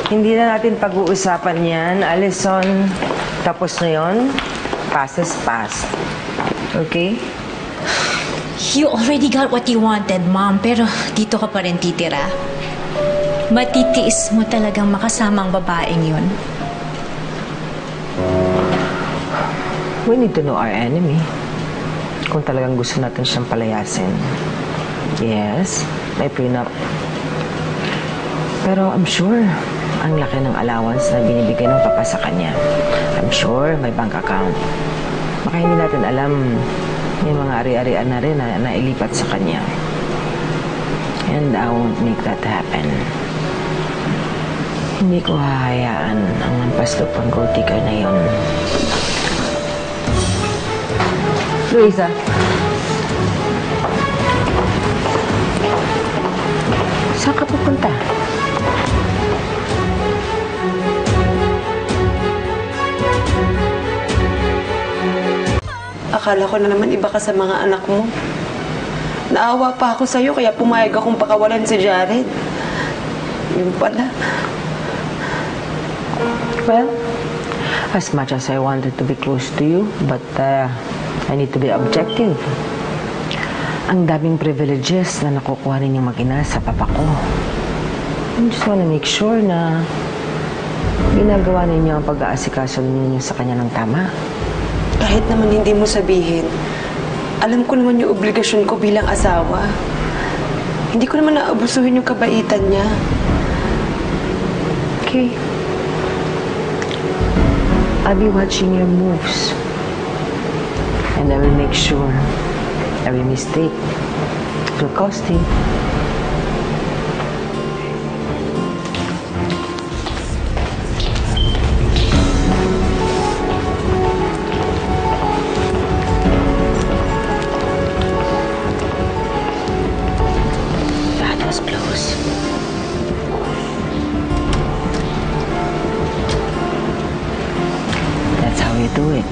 Hindi na natin pag-uusapan yan, Allison. Tapos na yun. Past is past. Okay? You already got what you wanted, Mom. Pero dito ka pa rin titira. Matitiis mo talagang makasama ang babaeng yun. We need to know our enemy. Kung talagang gusto natin siyang palayasin. Yes, may prenup. Pero I'm sure, ang laki ng allowance na binibigay ng papa sa kanya. I'm sure may bank account. Baka hindi natin alam, may mga ari-arian na rin na nailipat sa kanya. And I won't make that happen. Hindi ko hahayaan ang mampaslupang gold digger na yun. Luisa. Saan ka pupunta? Akala ko na naman iba ka sa mga anak mo. Naawa pa ako sa'yo kaya pumayag akong pakawalan si Jared. Yun pala. Well, as much as I wanted to be close to you, but I need to be objective. Ang daming privileges na nakukuha ninyong mag-ina sa papa ko. I just wanna make sure na ginagawa ninyo ang pag-aasikaso ninyo sa kanya ng tama. Kahit naman hindi mo sabihin, alam ko naman yung obligasyon ko bilang asawa. Hindi ko naman naabusuhin yung kabaitan niya. Okay. I'll be watching your moves. And I will make sure every mistake will cost you. That was close. That's how you do it.